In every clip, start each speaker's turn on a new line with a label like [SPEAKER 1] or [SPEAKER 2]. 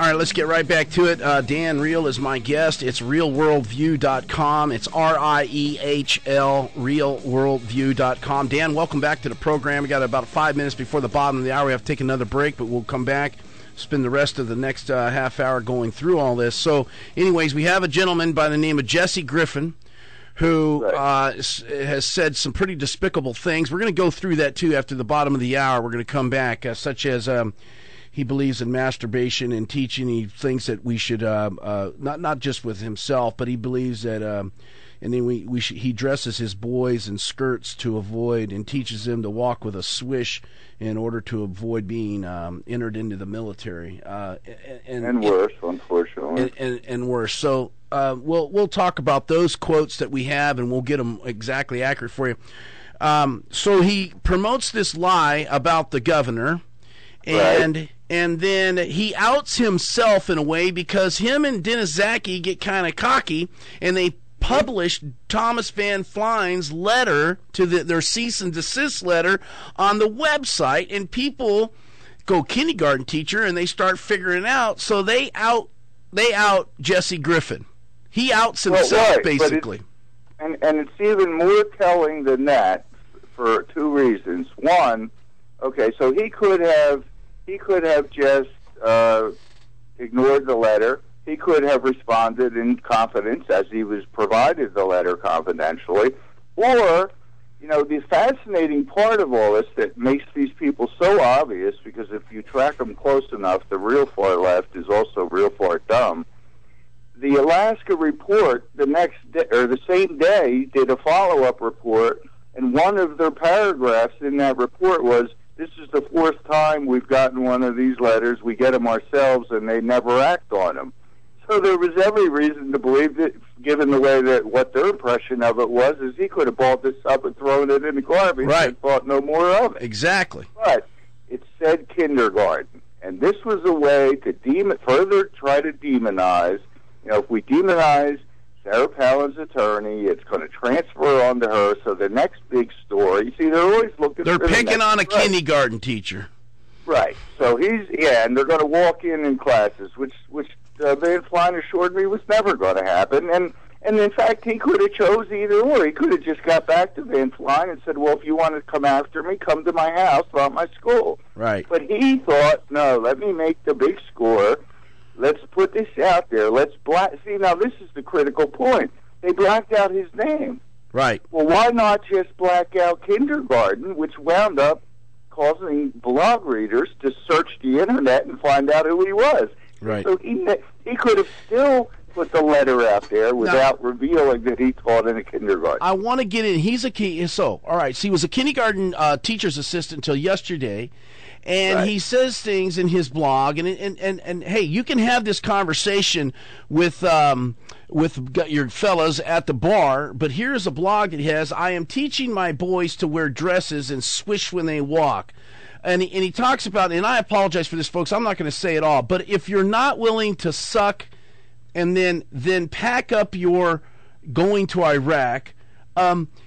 [SPEAKER 1] All right, let's get right back to it. Dan Riehl is my guest. It's RiehlWorldView.com. It's RIEHL, RiehlWorldView.com. Dan, welcome back to the program. We got about 5 minutes before the bottom of the hour. We have to take another break, but we'll come back, spend the rest of the next half hour going through all this. So, anyways, we have a gentleman by the name of Jesse Griffin who has said some pretty despicable things. We're going to go through that, too, after the bottom of the hour. We're going to come back, such as... he believes in masturbation and teaching. He thinks that we should, not just with himself, but he believes that, and then he dresses his boys in skirts to avoid, and teaches them to walk with a swish in order to avoid being entered into the military.
[SPEAKER 2] And worse, unfortunately.
[SPEAKER 1] And worse. So we'll talk about those quotes that we have, and we'll get them exactly accurate for you. So he promotes this lie about the governor. And then he outs himself in a way because him and Dennis Zaki get kind of cocky, and they published Thomas Van Flynn's letter to their cease and desist letter on the website, and people go kindergarten teacher, and they start figuring out. So they out Jesse Griffin. He outs himself basically.
[SPEAKER 2] And it's even more telling than that for two reasons. One, okay, so he could have just ignored the letter. He could have responded in confidence as he was provided the letter confidentially. Or, the fascinating part of all this that makes these people so obvious, because if you track them close enough, the real far left is also real far dumb. The Alaska report the next day, or the same day, did a follow-up report, and one of their paragraphs in that report was, "This is the fourth time we've gotten one of these letters. We get them ourselves, and they never act on them." So there was every reason to believe that, given the way that what their impression of it was, is he could have balled this up and thrown it in the garbage and thought no more of it.
[SPEAKER 1] Exactly.
[SPEAKER 2] But it said kindergarten, and this was a way to further try to demonize. If we demonize Sarah Palin's attorney, it's going to transfer onto her. So the next big story, they're always looking.
[SPEAKER 1] They're picking on a kindergarten teacher,
[SPEAKER 2] right? So and they're going to walk in classes, which Van Flynn assured me was never going to happen. And in fact, he could have chose either or. He could have just got back to Van Flynn and said, "Well, if you want to come after me, come to my house, not my school."
[SPEAKER 1] Right.
[SPEAKER 2] But he thought, no, let me make the big score. Let's put this out there. Let's see, now this is the critical point. They blacked out his name.
[SPEAKER 1] Right.
[SPEAKER 2] Well, why not just black out kindergarten, which wound up causing blog readers to search the internet and find out who he was.
[SPEAKER 1] Right.
[SPEAKER 2] So he could have still put the letter out there without revealing that he taught in a kindergarten.
[SPEAKER 1] I want to get in. So he was a kindergarten teacher's assistant until yesterday. And he says things in his blog, and hey, you can have this conversation with your fellas at the bar, but here's a blog that he has. "I am teaching my boys to wear dresses and swish when they walk." And he talks about, and I apologize for this, folks, I'm not going to say it all, but if you're not willing to suck and then pack up your going to Iraq,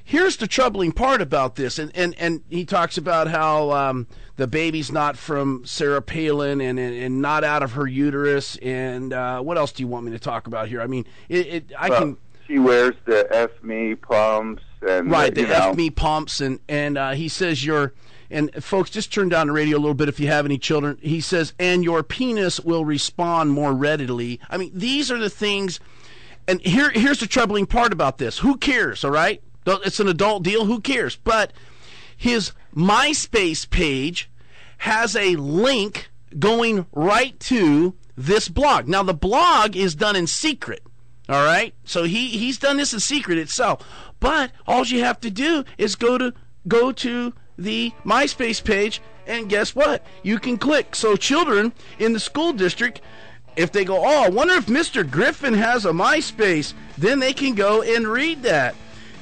[SPEAKER 1] here's the troubling part about this, and he talks about how the baby's not from Sarah Palin and not out of her uterus, and what else do you want me to talk about here? I mean,
[SPEAKER 2] she wears the F me pumps and
[SPEAKER 1] the F me pumps, and he says and folks, just turn down the radio a little bit if you have any children. He says, "And your penis will respond more readily." I mean, these are the things. And here's the troubling part about this. Who cares, all right? It's an adult deal. Who cares? But his MySpace page has a link going right to this blog. Now, the blog is done in secret, all right? So he's done this in secret itself. But all you have to do is go to the MySpace page, and guess what? You can click. So children in the school district, if they go, "Oh, I wonder if Mr. Griffin has a MySpace," then they can go and read that.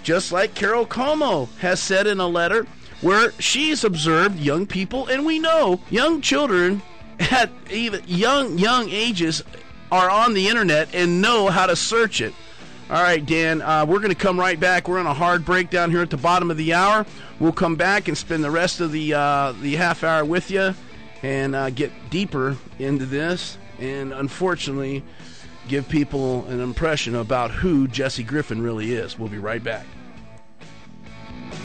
[SPEAKER 1] Just like Carol Como has said in a letter where she's observed young people, and we know young children at even young ages are on the internet and know how to search it. All right, Dan, we're going to come right back. We're on a hard break down here at the bottom of the hour. We'll come back and spend the rest of the half hour with you. and get deeper into this and unfortunately give people an impression about who Jesse Griffin really is. We'll be right back.